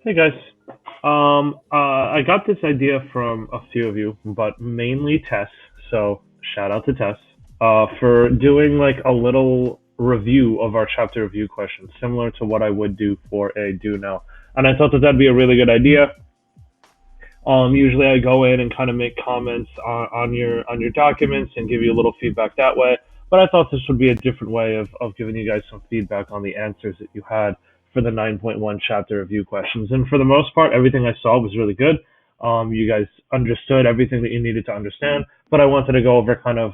Hey guys. I got this idea from a few of you, but mainly Tess. So shout out to Tess for doing like a little review of our chapter review questions, similar to what I would do for a do now. And I thought that that'd be a really good idea. Usually I go in and kind of make comments on your documents and give you a little feedback that way. But I thought this would be a different way of giving you guys some feedback on the answers that you had for the 9.1 chapter review questions. And for the most part, everything I saw was really good. You guys understood everything that you needed to understand, but I wanted to go over kind of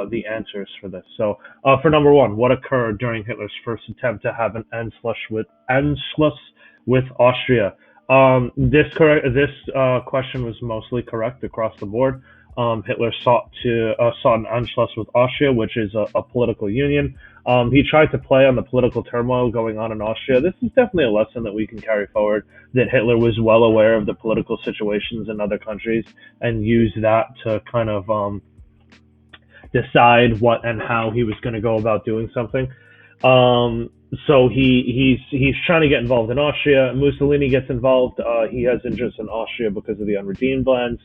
the answers for this. So, for number one, what occurred during Hitler's first attempt to have an Anschluss with Austria? This question was mostly correct across the board. Hitler sought an Anschluss with Austria, which is a political union. He tried to play on the political turmoil going on in Austria. This is definitely a lesson that we can carry forward. That Hitler was well aware of the political situations in other countries and used that to kind of decide what and how he was going to go about doing something. So he's trying to get involved in Austria. Mussolini gets involved. He has interest in Austria because of the unredeemed lands.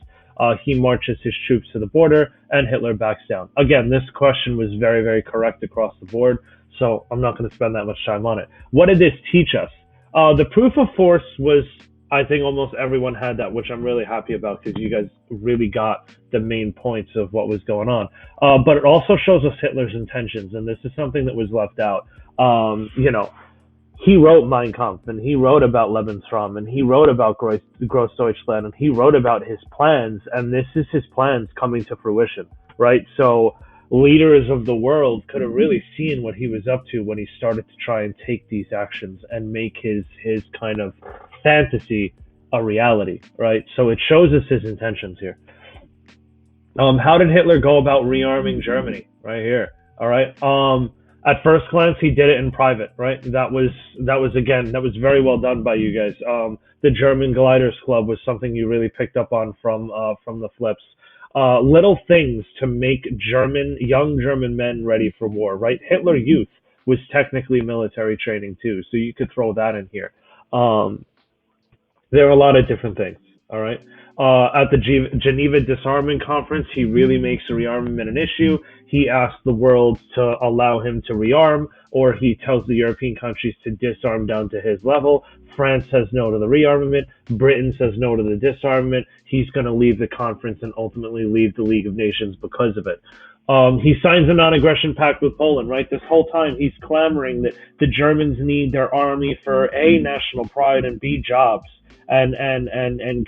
He marches his troops to the border, and Hitler backs down. Again, this question was very, very correct across the board, so I'm not going to spend that much time on it. What did this teach us? The proof of force was, I think almost everyone had that, which I'm really happy about because you guys really got the main points of what was going on. But it also shows us Hitler's intentions, and this is something that was left out. You know, he wrote Mein Kampf, and he wrote about Lebensraum, and he wrote about Gross Deutschland, and he wrote about his plans, and this is his plans coming to fruition, right? So leaders of the world could have really seen what he was up to when he started to try and take these actions and make his kind of fantasy a reality, right? So it shows us his intentions here. How did Hitler go about rearming Germany? Right here. All right. At first glance, he did it in private. Right. That was very well done by you guys. The German Gliders Club was something you really picked up on from the flips. Little things to make young German men ready for war. Right. Hitler Youth was technically military training too, so you could throw that in here. Um, there are a lot of different things. All right. At the Geneva Disarmament Conference, he really makes rearmament an issue. He asks the world to allow him to rearm, or he tells the European countries to disarm down to his level. France says no to the rearmament. Britain says no to the disarmament. He's going to leave the conference and ultimately leave the League of Nations because of it. He signs a non-aggression pact with Poland, right? This whole time he's clamoring that the Germans need their army for A, national pride, and B, jobs. And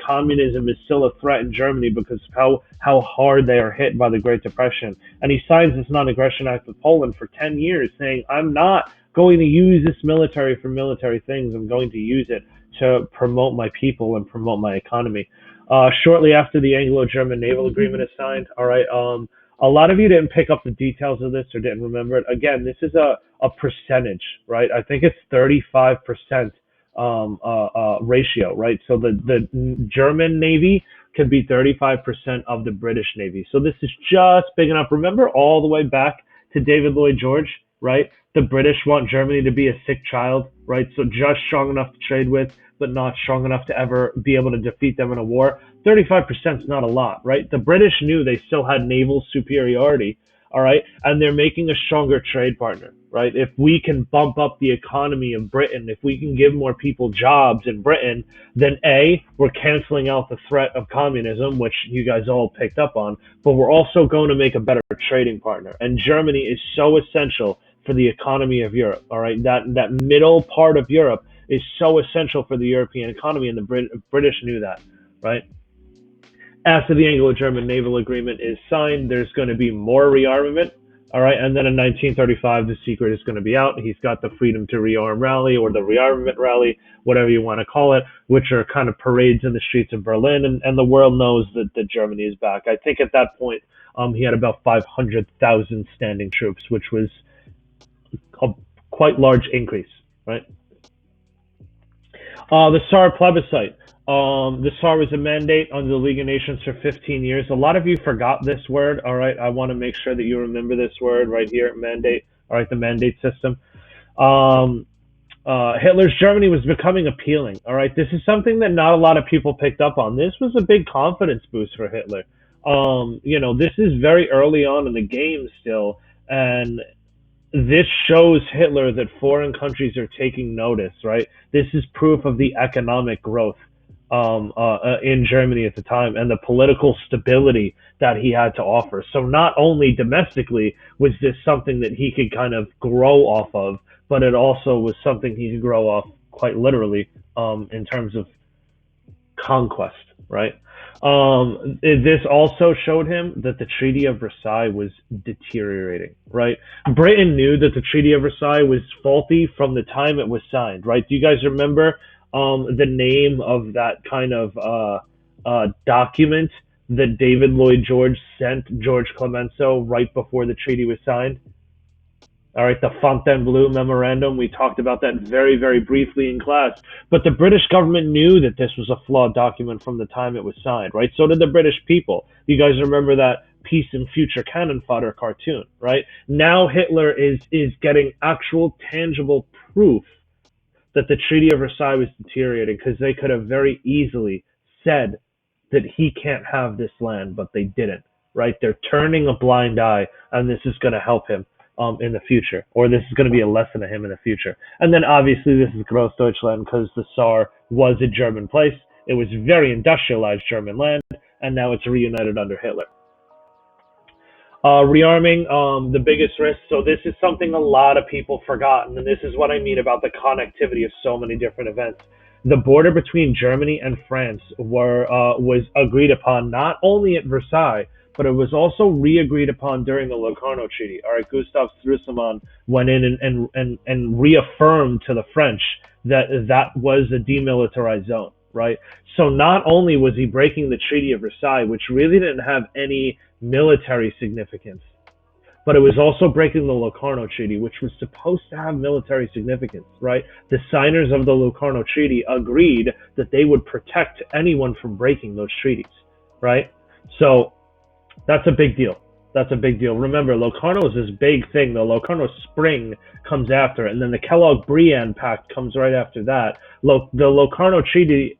communism is still a threat in Germany because of how hard they are hit by the Great Depression. And he signs this non-aggression act with Poland for 10 years, saying, "I'm not going to use this military for military things. I'm going to use it to promote my people and promote my economy." Shortly after the Anglo-German naval agreement is signed, all right. A lot of you didn't pick up the details of this or didn't remember it. Again, this is a percentage, right? I think it's 35% ratio, right? So the German Navy could be 35% of the British Navy. So this is just big enough. Remember all the way back to David Lloyd George, right? The British want Germany to be a sick child, right? So just strong enough to trade with, but not strong enough to ever be able to defeat them in a war. 35% is not a lot, right? The British knew they still had naval superiority, all right? And they're making a stronger trade partner, right? If we can bump up the economy of Britain, if we can give more people jobs in Britain, then A, we're canceling out the threat of communism, which you guys all picked up on, but we're also going to make a better trading partner. And Germany is so essential for the economy of Europe, all right? That middle part of Europe is so essential for the European economy, and the British knew that, right? After the Anglo-German naval agreement is signed, there's going to be more rearmament. All right, and then in 1935, the secret is going to be out. He's got the Freedom to Rearm rally or the rearmament rally, whatever you want to call it, which are kind of parades in the streets of Berlin, and the world knows that Germany is back. I think at that point, he had about 500,000 standing troops, which was a quite large increase, right? The SAR plebiscite. The SAR was a mandate under the League of Nations for 15 years. A lot of you forgot this word. All right, I want to make sure that you remember this word right here, mandate. All right, the mandate system. Um, Hitler's Germany was becoming appealing. All right, this is something that not a lot of people picked up on. This was a big confidence boost for Hitler. This is very early on in the game still, and this shows Hitler that foreign countries are taking notice, right? This is proof of the economic growth in Germany at the time and the political stability that he had to offer. So not only domestically was this something that he could kind of grow off of, but it also was something he could grow off quite literally in terms of conquest, right? This also showed him that the Treaty of Versailles was deteriorating, right? Britain knew that the Treaty of Versailles was faulty from the time it was signed, right? Do you guys remember the name of that kind of document that David Lloyd George sent George Clemenceau right before the treaty was signed? All right, the Fontainebleau Memorandum. We talked about that very, very briefly in class. But the British government knew that this was a flawed document from the time it was signed, right? So did the British people. You guys remember that Peace and Future Cannon Fodder cartoon, right? Now Hitler is getting actual tangible proof that the Treaty of Versailles was deteriorating, because they could have very easily said that he can't have this land, but they didn't, right? They're turning a blind eye, and this is going to help him in the future, or this is going to be a lesson to him in the future. And then obviously this is Großdeutschland, because the Saar was a German place. It was very industrialized German land, and now it's reunited under Hitler. Rearming, the biggest risk. So this is something a lot of people forgotten, and this is what I mean about the connectivity of so many different events. The border between Germany and France was agreed upon not only at Versailles, but it was also re-agreed upon during the Locarno Treaty. All right, Gustav Stresemann went in and reaffirmed to the French that that was a demilitarized zone, right? So not only was he breaking the Treaty of Versailles, which really didn't have any military significance, but it was also breaking the Locarno Treaty, which was supposed to have military significance, right? The signers of the Locarno Treaty agreed that they would protect anyone from breaking those treaties, right? So that's a big deal. That's a big deal. Remember, Locarno is this big thing. The Locarno Spring comes after it, and then the Kellogg-Briand Pact comes right after that. The Locarno Treaty,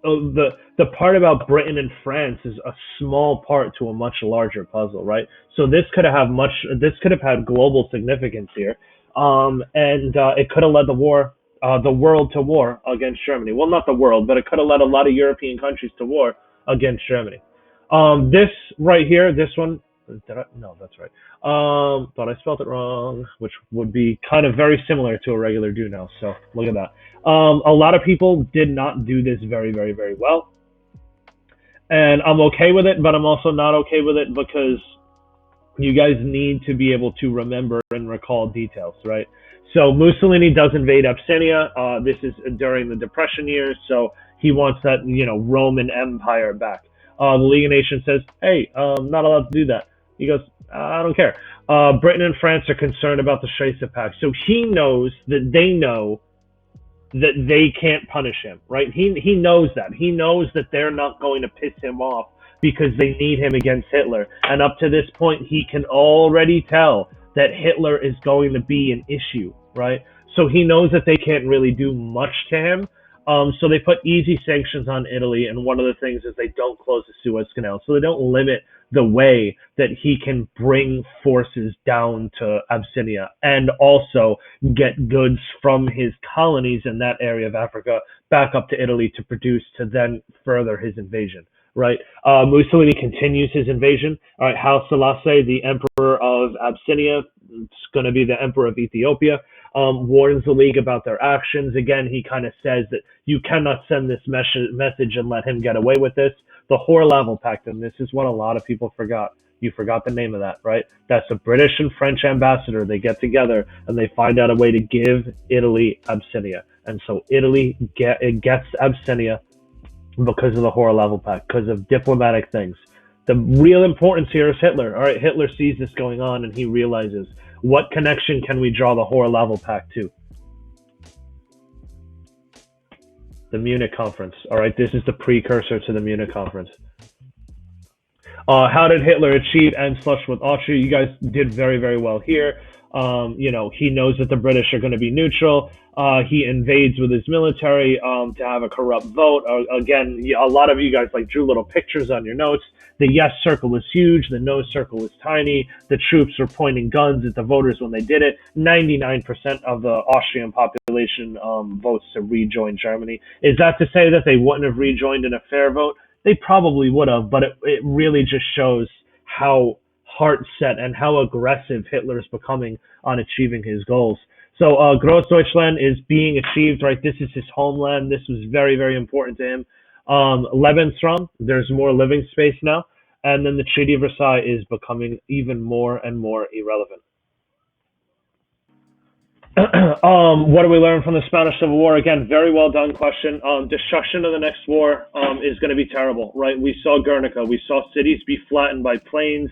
the part about Britain and France is a small part to a much larger puzzle, right? So this could have had global significance here, and it could have led the world to war against Germany. Well, not the world, but it could have led a lot of European countries to war against Germany. This right here, this one, no, that's right. Thought I spelled it wrong, which would be kind of very similar to a regular do now. So look at that. A lot of people did not do this very, very, very well. And I'm okay with it, but I'm also not okay with it because you guys need to be able to remember and recall details, right? So Mussolini does invade Abyssinia. This is during the Depression years, so he wants that, Roman Empire back. The League of Nations says, hey, not allowed to do that. He goes, I don't care. Britain and France are concerned about the Shrestha Pact. So he knows that they know that they can't punish him, right? He knows that. He knows that they're not going to piss him off because they need him against Hitler. And up to this point, he can already tell that Hitler is going to be an issue, right? So he knows that they can't really do much to him. So they put easy sanctions on Italy, and one of the things is they don't close the Suez Canal. So they don't limit the way that he can bring forces down to Abyssinia and also get goods from his colonies in that area of Africa back up to Italy to produce to then further his invasion, right? Mussolini continues his invasion. All right, Haile Selassie, the emperor of Abyssinia, it's going to be the emperor of Ethiopia, warns the League about their actions. Again, he kind of says that you cannot send this message and let him get away with this. The Hoare-Laval Pact, and this is what a lot of people forgot. You forgot the name of that, right? That's a British and French ambassador. They get together and they find out a way to give Italy Abyssinia. And so Italy gets Abyssinia because of the Hoare-Laval Pact, because of diplomatic things. The real importance here is Hitler. All right, Hitler sees this going on and he realizes, what connection can we draw the Hoare-Laval Pact to? The Munich Conference. All right, this is the precursor to the Munich Conference. How did Hitler achieve Endschluss with Austria? You guys did very, very well here. He knows that the British are going to be neutral. He invades with his military to have a corrupt vote. Again, a lot of you guys like drew little pictures on your notes. The yes circle was huge. The no circle was tiny. The troops were pointing guns at the voters when they did it. 99% of the Austrian population votes to rejoin Germany. Is that to say that they wouldn't have rejoined in a fair vote? They probably would have, but it really just shows how heart set and how aggressive Hitler is becoming on achieving his goals. So Großdeutschland is being achieved, right? This is his homeland. This was very, very important to him. Lebensraum, there's more living space now. And then the Treaty of Versailles is becoming even more and more irrelevant. What do we learn from the Spanish Civil War? Again, very well done question. Destruction of the next war is going to be terrible, right? We saw Guernica. We saw cities be flattened by planes.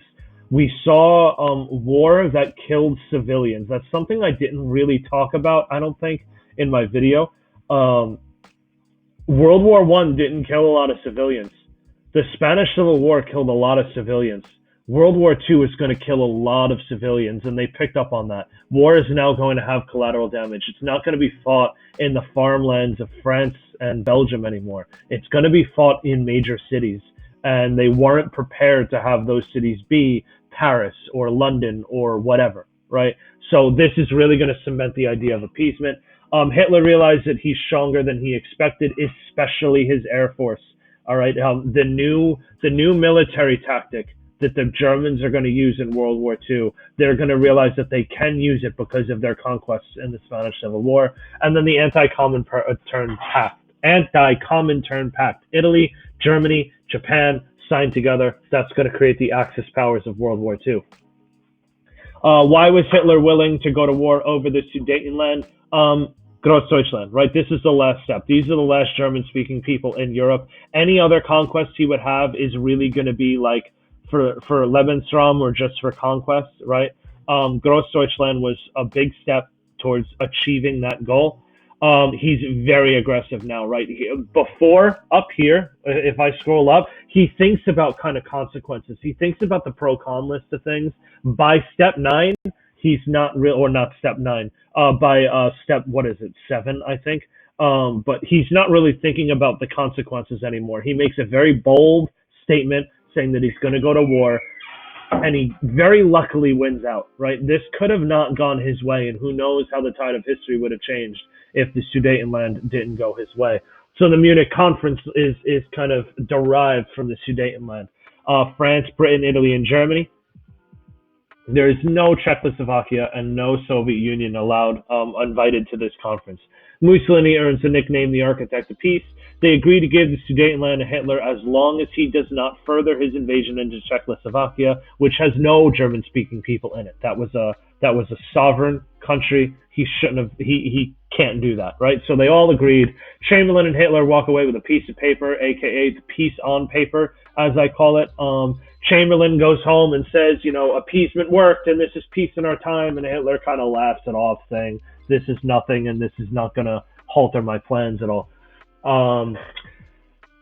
We saw war that killed civilians. That's something I didn't really talk about, I don't think, in my video. World War One didn't kill a lot of civilians. The Spanish Civil War killed a lot of civilians. World War II is going to kill a lot of civilians, and they picked up on that. War is now going to have collateral damage. It's not going to be fought in the farmlands of France and Belgium anymore. It's going to be fought in major cities, and they weren't prepared to have those cities be Paris or London or whatever, right? So this is really going to cement the idea of appeasement. Hitler realized that he's stronger than he expected, especially his air force. All right, the new military tactic that the Germans are going to use in World War II, they're going to realize that they can use it because of their conquests in the Spanish Civil War. And then the Anti-Comintern Pact. Italy, Germany, Japan signed together. That's going to create the Axis powers of World War II. Why was Hitler willing to go to war over the Sudetenland? Großdeutschland, right? This is the last step. These are the last German-speaking people in Europe. Any other conquest he would have is really going to be like for Lebensraum or just for conquest, right? Großdeutschland was a big step towards achieving that goal. He's very aggressive now, right? Before, up here, if I scroll up, he thinks about kind of consequences. He thinks about the pro-con list of things. By step 9, he's not real, or not step 9, by step, 7, I think. But he's not really thinking about the consequences anymore. He makes a very bold statement saying that he's going to go to war, and he very luckily wins out, right? This could have not gone his way, and who knows how the tide of history would have changed if the Sudetenland didn't go his way. So the Munich Conference is kind of derived from the Sudetenland. France, Britain, Italy, and Germany. There is no Czechoslovakia and no Soviet Union allowed invited to this conference. Mussolini earns the nickname the Architect of Peace. They agree to give the Sudetenland to Hitler as long as he does not further his invasion into Czechoslovakia, which has no German-speaking people in it. That was a sovereign country. He shouldn't have. He can't do that, right? So they all agreed. Chamberlain and Hitler walk away with a piece of paper, aka the peace on paper, as I call it. Chamberlain goes home and says, appeasement worked, and this is peace in our time. And Hitler kind of laughs it off, saying, "This is nothing, and this is not going to alter my plans at all."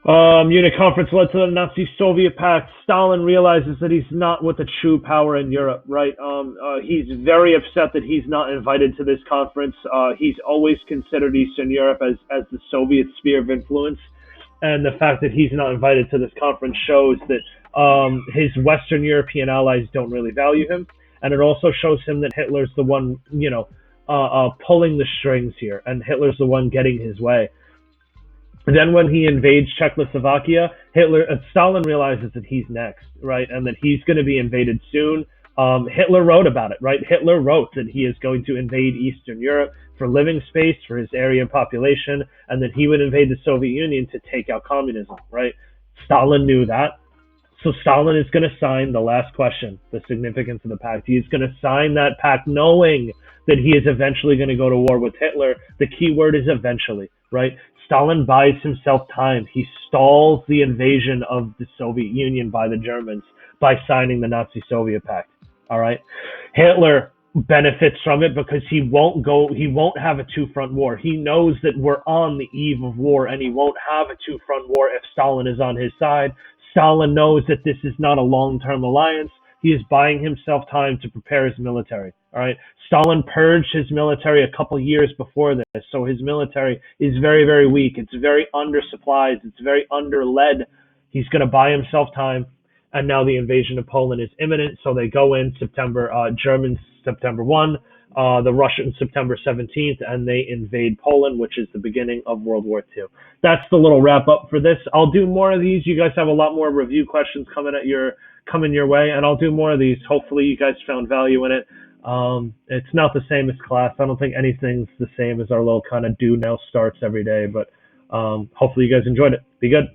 Munich Conference led to the Nazi-Soviet Pact. Stalin realizes that he's not with the true power in Europe, right? He's very upset that he's not invited to this conference. He's always considered Eastern Europe as the Soviet sphere of influence. And the fact that he's not invited to this conference shows that his Western European allies don't really value him. And it also shows him that Hitler's the one, pulling the strings here. And Hitler's the one getting his way. Then when he invades Czechoslovakia, Stalin realizes that he's next, right? And that he's going to be invaded soon. Hitler wrote about it, right? Hitler wrote that he is going to invade Eastern Europe for living space, for his area and population, and that he would invade the Soviet Union to take out communism, right? Stalin knew that. So Stalin is going to sign the last question, the significance of the pact. He is going to sign that pact knowing that he is eventually going to go to war with Hitler. The key word is eventually, right? Stalin buys himself time. He stalls the invasion of the Soviet Union by the Germans by signing the Nazi-Soviet Pact. All right. Hitler benefits from it because he won't have a two-front war. He knows that we're on the eve of war, and he won't have a two-front war if Stalin is on his side. Stalin knows that this is not a long-term alliance. He is buying himself time to prepare his military. All right. Stalin purged his military a couple years before this, so his military is very, very weak. It's very undersupplied. It's very underled. He's going to buy himself time, and now the invasion of Poland is imminent. So they go in September, Germans September 1, the Russians September 17th, and they invade Poland, which is the beginning of World War II. That's the little wrap up for this. I'll do more of these. You guys have a lot more review questions coming your way, and I'll do more of these. Hopefully, you guys found value in it. It's not the same as class. I don't think anything's the same as our little kind of do now starts every day, but hopefully you guys enjoyed it. Be good.